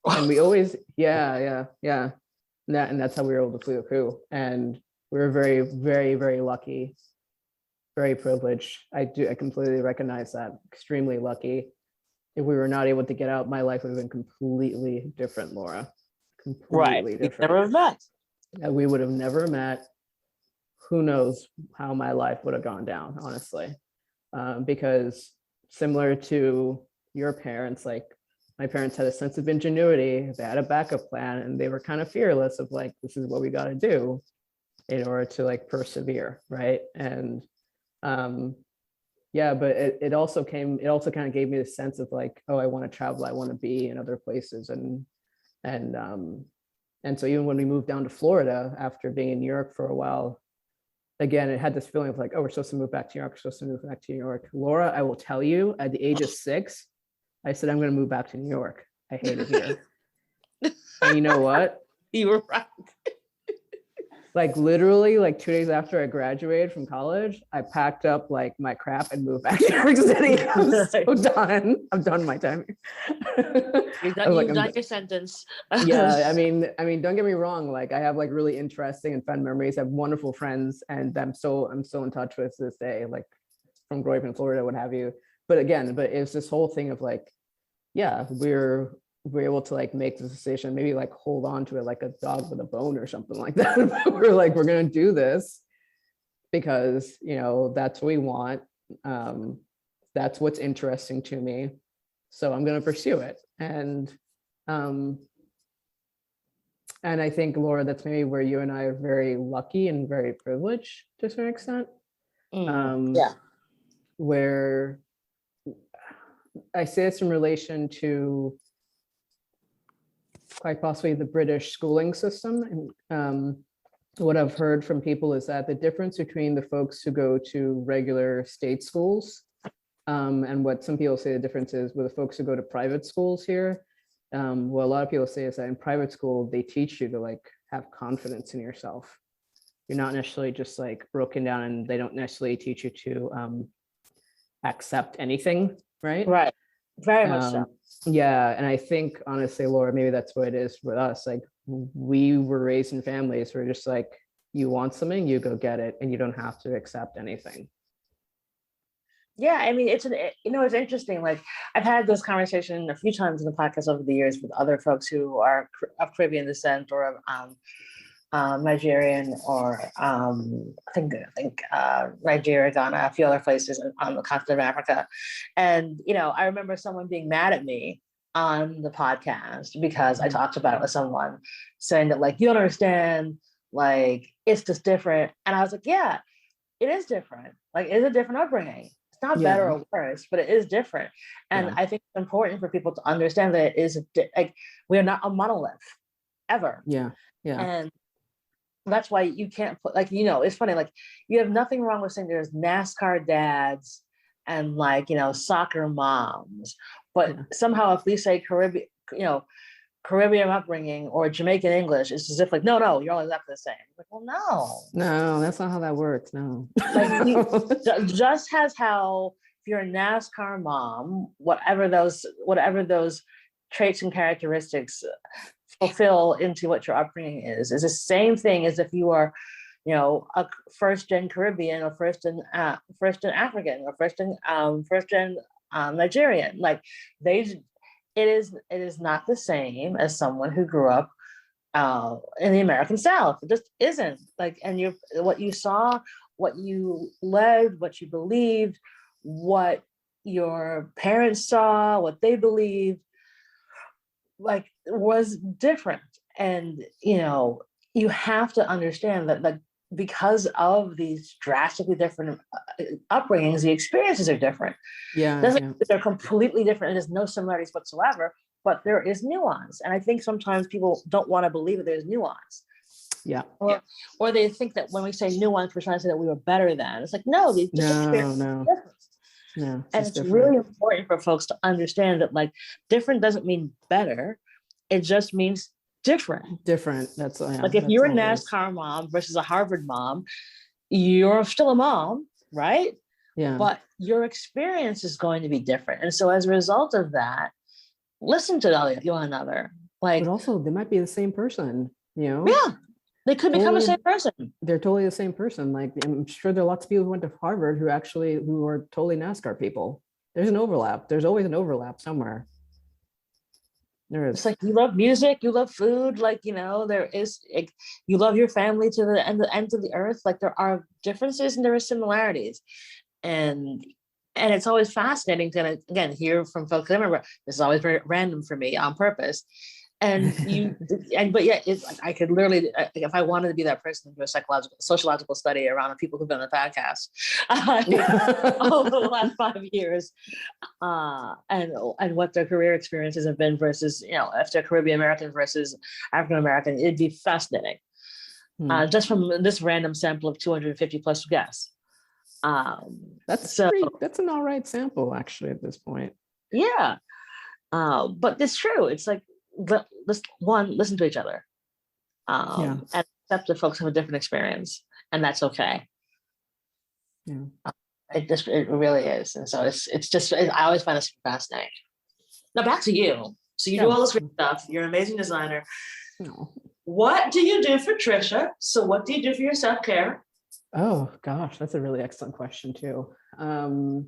And we always, yeah. And that's how we were able to flee a coup. And we were very, very, very lucky, very privileged. I completely recognize that. Extremely lucky. If we were not able to get out, my life would have been completely different, Laura. Completely different. Never have met. We would have never met. Who knows how my life would have gone down, honestly. Because similar to your parents, like my parents had a sense of ingenuity. They had a backup plan, and they were kind of fearless of like, this is what we got to do in order to like persevere, right? And but it also kind of gave me the sense of like, oh, I want to travel, I want to be in other places. And so even when we moved down to Florida after being in New York for a while, again, it had this feeling of like, oh, we're supposed to move back to New York, we're supposed to move back to New York. Laura, I will tell you, at the age of 6, I said, I'm going to move back to New York. I hate it here. And you know what? You were right. Like literally like 2 days after I graduated from college, I packed up like my crap and moved back to New York City. I'm so done. I'm done my time here. You've done your sentence. Yeah, I mean, don't get me wrong. Like I have like really interesting and fun memories. I have wonderful friends, and I'm still in touch with to this day, like from growing up in Florida, what have you. But it's this whole thing of like, yeah, we're able to like make the decision, maybe like hold on to it like a dog with a bone or something like that. We're like, we're going to do this because, that's what we want. That's what's interesting to me. So I'm going to pursue it. And I think, Laura, that's maybe where you and I are very lucky and very privileged to a certain extent. Where I say this in relation to quite possibly the British schooling system. And what I've heard from people is that the difference between the folks who go to regular state schools and what some people say the difference is with the folks who go to private schools here. What a lot of people say is that in private school, they teach you to like have confidence in yourself. You're not necessarily just like broken down, and they don't necessarily teach you to accept anything, right? Right. Very much so. Yeah. And I think honestly, Laura, maybe that's what it is with us. Like we were raised in families where just like, you want something, you go get it, and you don't have to accept anything. Yeah, I mean, it's interesting. Like I've had this conversation a few times in the podcast over the years with other folks who are of Caribbean descent or of Nigerian, or I think Nigeria, Ghana, a few other places on the continent of Africa. And, I remember someone being mad at me on the podcast because I talked about it with someone, saying that like, you don't understand, like, it's just different. And I was like, yeah, it is different. Like, it's a different upbringing. not better or worse, but it is different. And I think it's important for people to understand that it is like we are not a monolith ever. Yeah. And that's why you can't put, like, it's funny, like you have nothing wrong with saying there's NASCAR dads and, like, soccer moms, but somehow if we say Caribbean upbringing or Jamaican English, it's as if like, no, you're all exactly the same. Like, well, no, that's not how that works. No. Like just as how if you're a NASCAR mom, whatever those traits and characteristics fulfill into what your upbringing is the same thing as if you are, a first gen Caribbean or first gen African or first gen Nigerian. Like it is not the same as someone who grew up in the American South. It just isn't. Like, and what you saw, what you led, what you believed, what your parents saw, what they believed, like, was different. And you have to understand that, like, because of these drastically different upbringings, the experiences are different. They're completely different, and there's no similarities whatsoever, but there is nuance. And I think sometimes people don't want to believe that there's nuance. Or they think that when we say nuance, we're trying to say that we were better than. It's like, no, these experiences are different. No, and it's really important for folks to understand that, like, different doesn't mean better. It just means different. That's like if you're a NASCAR mom versus a Harvard mom, you're still a mom, right? But your experience is going to be different. And so as a result of that, listen to one another. Like, but also they might be the same person, They could become the same person. They're totally the same person. Like, I'm sure there are lots of people who went to Harvard who are totally NASCAR people. There's an overlap. There's always an overlap somewhere. There is. It's like you love music, you love food, like, there is, like, you love your family to the end of the earth. Like, there are differences and there are similarities. And it's always fascinating to, again, hear from folks. I remember this is always very random for me on purpose. But it's like, I could literally, if I wanted to be that person, do a sociological study around the people who've been on the podcast over the last 5 years, and what their career experiences have been versus, if they're Caribbean American versus African American. It'd be fascinating, just from this random sample of 250 plus guests. That's an all right sample, actually, at this point. But it's true. It's like, listen to each other, and accept that folks have a different experience, and that's okay. It really is. And so I always find this fascinating. Now back to you. So you do all this great stuff. You're an amazing designer. What do you do for Tricia? So what do you do for your self-care? Oh gosh, that's a really excellent question too. There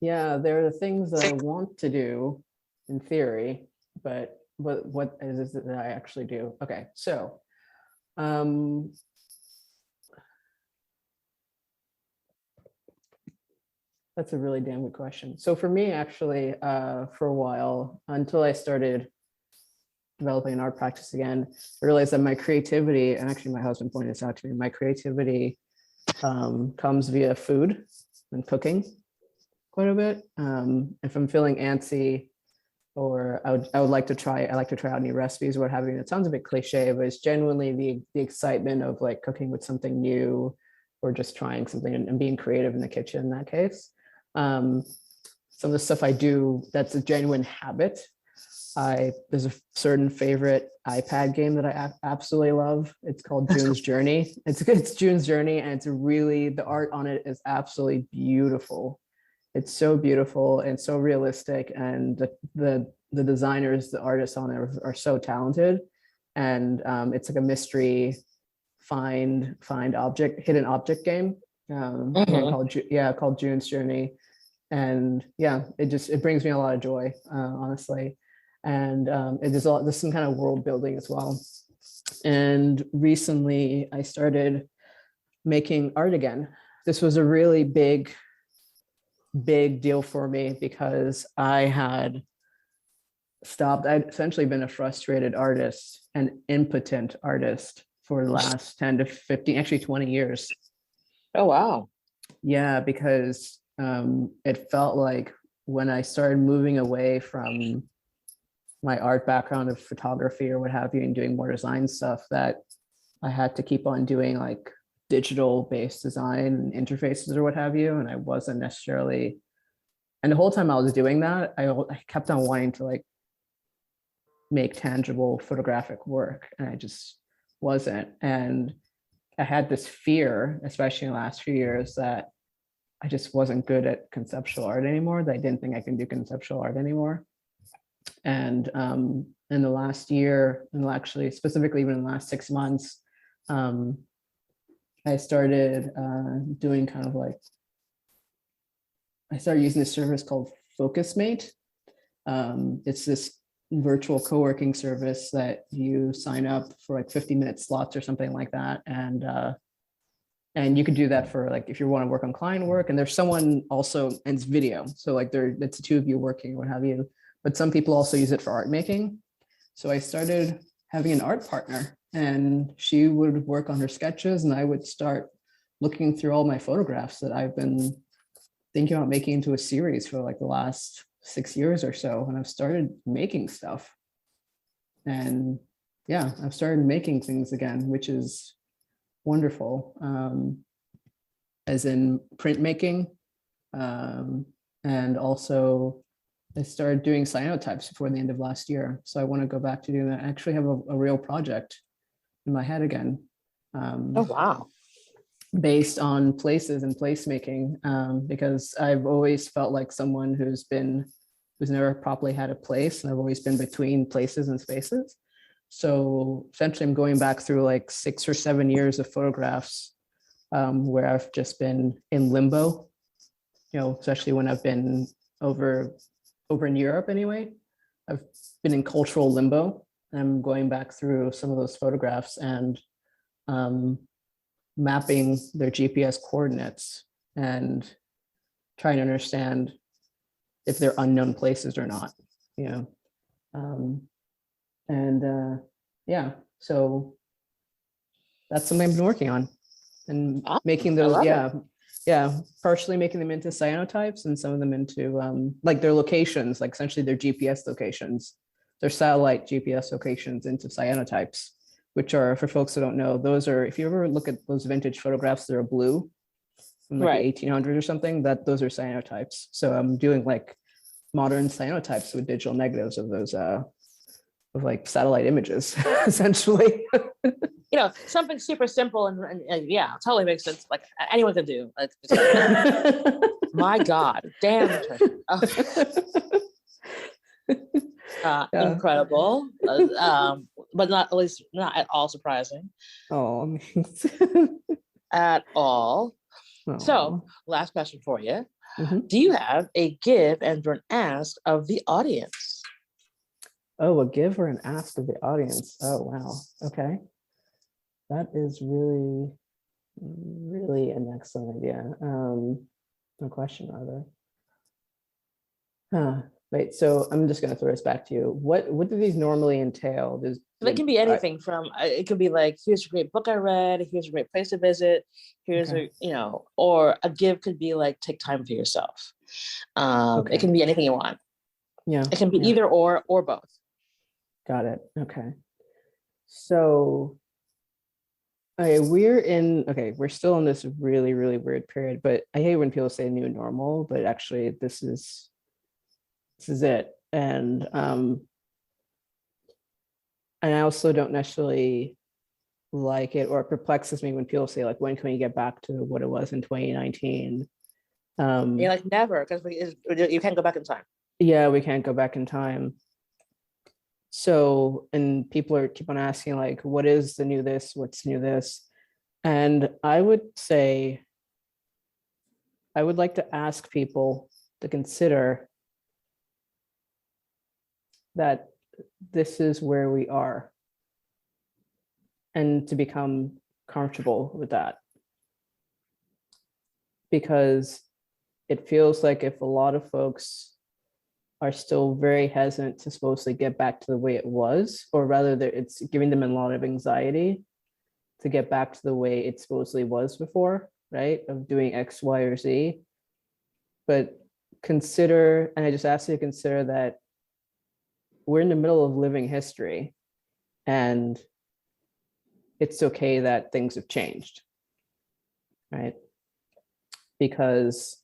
are the things that I want to do in theory, but what is it that I actually do? Okay, so that's a really damn good question. So for me, actually, for a while, until I started developing an art practice again, I realized that my creativity, and actually my husband pointed this out to me, my creativity comes via food and cooking quite a bit. If I'm feeling antsy, or I like to try out new recipes or what have you. It sounds a bit cliche, but it's genuinely the excitement of, like, cooking with something new or just trying something and being creative in the kitchen in that case. Some of the stuff I do, that's a genuine habit. There's a certain favorite iPad game that I absolutely love. It's called June's Journey. It's June's Journey, and the art on it is absolutely beautiful. It's so beautiful and so realistic, and the designers, the artists on it are so talented. And it's like a mystery hidden object game called June's Journey. And it brings me a lot of joy, honestly. And there's some kind of world building as well. And recently I started making art again. This was a really big deal for me because I had stopped. I'd essentially been a frustrated artist, an impotent artist for the last 10 to 15, actually 20 years. Oh, wow. Yeah, because it felt like when I started moving away from my art background of photography or what have you and doing more design stuff, that I had to keep on doing like digital based design interfaces or what have you. And I wasn't necessarily, and the whole time I was doing that, I kept on wanting to like make tangible photographic work, and I just wasn't. And I had this fear, especially in the last few years, that I just wasn't good at conceptual art anymore, that I didn't think I can do conceptual art anymore. And in the last year, and actually specifically even in the last 6 months, I started doing kind of like, I started using this service called FocusMate. It's this virtual co-working service that you sign up for like 50-minute slots or something like that. And you could do that for like, if you want to work on client work, and there's someone also, and it's video. So like it's the two of you working, what have you, but some people also use it for art making. So I started having an art partner, and she would work on her sketches and I would start looking through all my photographs that I've been thinking about making into a series for like the last 6 years or so. And I've started making stuff. And yeah, I've started making things again, which is wonderful. As in printmaking. And also I started doing cyanotypes before the end of last year. So I want to go back to doing that. I actually have a real project in my head again. Oh, wow. Based on places and placemaking, because I've always felt like someone who's never properly had a place, and I've always been between places and spaces. So essentially I'm going back through like 6 or 7 years of photographs where I've just been in limbo, especially when I've been over in Europe anyway. I've been in cultural limbo. I'm going back through some of those photographs and mapping their GPS coordinates and trying to understand if they're unknown places or not, yeah, so that's something I've been working on, and making those, partially making them into cyanotypes and some of them into like their locations, like essentially their GPS locations, their satellite GPS locations into cyanotypes, which are, for folks who don't know, those are, if you ever look at those vintage photographs that are blue from like the 1800s or something, those are cyanotypes. So I'm doing like modern cyanotypes with digital negatives of those of like satellite images, essentially. Something super simple and yeah, totally makes sense. Like anyone can do. My God, damn. Incredible, but not at all surprising. Oh, at all. Oh. So, last question for you. Mm-hmm. Do you have a give and or an ask of the audience? Oh, a give or an ask of the audience. Oh, wow. Okay. That is really, really an excellent idea. No question, rather. Right. So I'm just going to throw this back to you. What do these normally entail? It can be anything from, it could be like, here's a great book I read, here's a great place to visit, here's or a give could be like, take time for yourself. It can be anything you want. Yeah. It can be either or both. Got it. Okay. So, we're still in this really, really weird period, but I hate when people say new normal, but actually this is it. And I also don't necessarily like it, or it perplexes me when people say like, when can we get back to what it was in 2019? You're like, never, because you can't go back in time. Yeah, we can't go back in time. So, and people keep on asking like, what is the new this? What's new this? And I would say, I would like to ask people to consider that this is where we are, and to become comfortable with that. Because it feels like if a lot of folks are still very hesitant to supposedly get back to the way it was, or rather it's giving them a lot of anxiety to get back to the way it supposedly was before, right? Of doing X, Y, or Z. but consider, and I just ask you to consider that we're in the middle of living history, and it's okay that things have changed, right? Because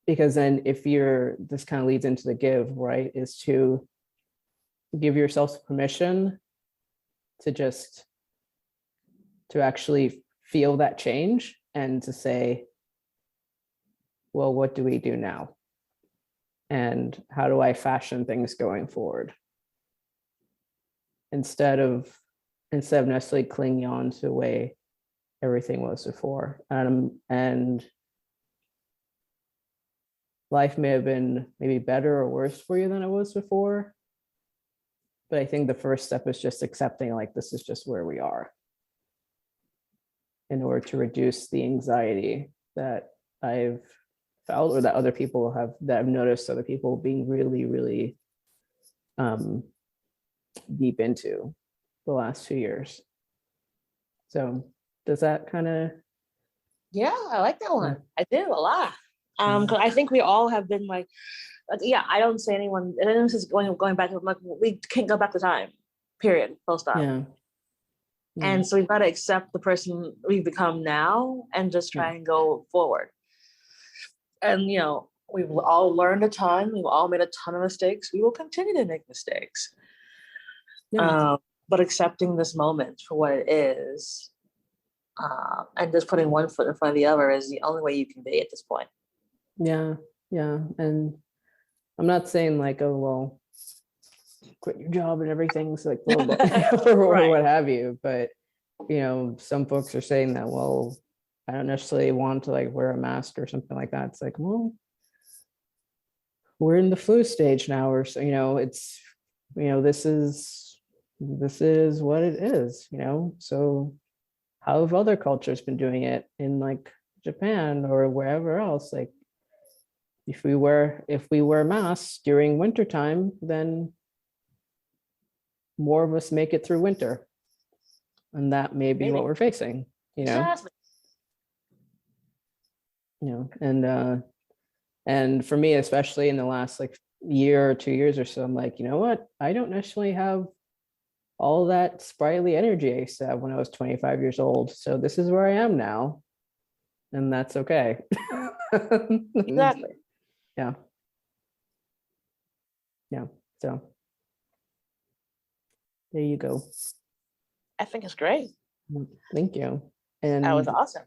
then if you're, this kind of leads into the give, right, is to give yourself permission to just, to actually feel that change and to say, well, what do we do now? And how do I fashion things going forward? Instead of necessarily clinging on to the way everything was before. And life may have been maybe better or worse for you than it was before. But I think the first step is just accepting, like, this is just where we are, in order to reduce the anxiety that I've felt, or that other people have, that I've noticed other people being really, really deep into the last 2 years. So does that kind of? Yeah, I like that one. I do a lot. Because I think we all have been like, yeah, I don't say anyone is going back to, like, we can't go back to time, period, full stop. Yeah. And so we've got to accept the person we've become now and just try and go forward. And, you know, we've all learned a ton. We've all made a ton of mistakes. We will continue to make mistakes. But accepting this moment for what it is, and just putting one foot in front of the other is the only way you can be at this point. Yeah. And I'm not saying like, oh, well, quit your job and everything's like, or what have you. But, you know, some folks are saying that, well, I don't necessarily want to like wear a mask or something like that. It's like, well, we're in the flu stage now, or so, you know, it's, you know, this is what it is, you know. So how have other cultures been doing it in like Japan or wherever else? Like, if we wear masks during wintertime, then more of us make it through winter. And that may be what we're facing, you know. Exactly. You know, and for me, especially in the last like year or 2 years or so, I'm like, you know what? I don't necessarily have all that sprightly energy I used to have when I was 25 years old. So this is where I am now. And that's okay. Exactly. Yeah. So there you go. I think it's great. Thank you. And that was awesome.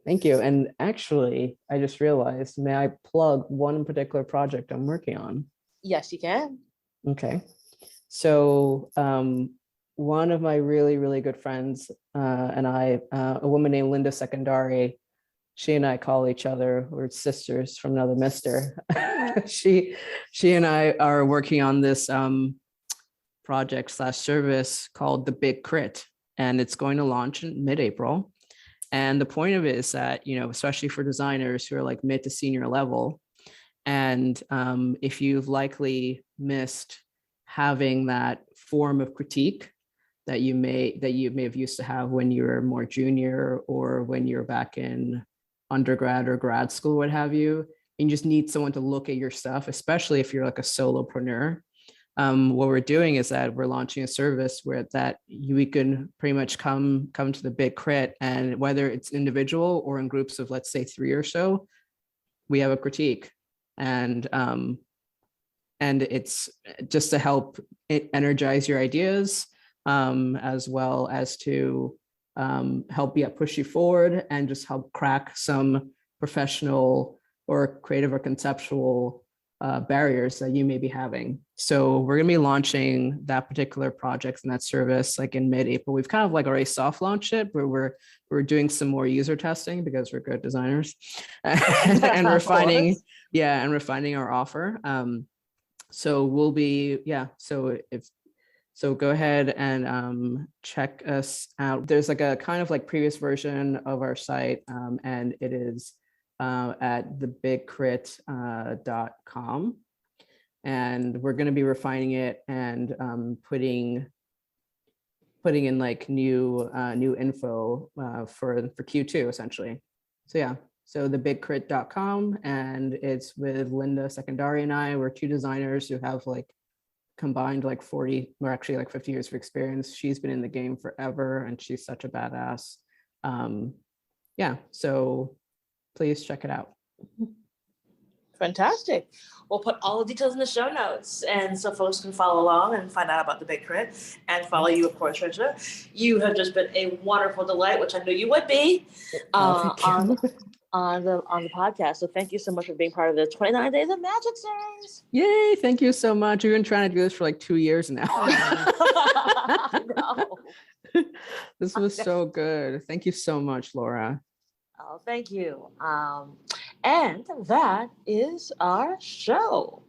Thank you. And actually, I just realized, may I plug one particular project I'm working on? Yes, you can. Okay. So one of my really, really good friends and I, a woman named Linda Secondari, she and I call each other, we're sisters from another mister. She and I are working on this project / service called The Big Crit, and it's going to launch in mid-April. And the point of it is that, you know, especially for designers who are like mid to senior level, and if you've likely missed having that form of critique that you may have used to have when you were more junior or when you're back in undergrad or grad school, what have you, and you just need someone to look at your stuff, especially if you're like a solopreneur. What we're doing is that we're launching a service where we can pretty much come to the Big Crit, and whether it's individual or in groups of, let's say, 3 or so, we have a critique, and it's just to help it energize your ideas, as well as to help push you forward and just help crack some professional or creative or conceptual barriers that you may be having. So we're going to be launching that particular project and that service like in mid-April. We've kind of like already soft launched it, but we're doing some more user testing because we're good designers and refining our offer. So we'll be, so go ahead and check us out. There's like a kind of like previous version of our site, and it is at thebigcrit.com. And we're going to be refining it and putting in like new info for Q2 essentially. yeah, so thebigcrit.com, and it's with Linda Secondari and I. We're two designers who have like combined like 40 or actually like 50 years of experience. She's been in the game forever and she's such a badass. Yeah, so please check it out. Fantastic. We'll put all the details in the show notes, and so folks can follow along and find out about the Big Crit and follow you, of course, Tricia. You have just been a wonderful delight, which I knew you would be, on the podcast. So thank you so much for being part of the 29 Days of Magic series. Yay! Thank you so much. We've been trying to do this for like 2 years now. No. This was so good. Thank you so much, Laura. Oh, thank you. And that is our show.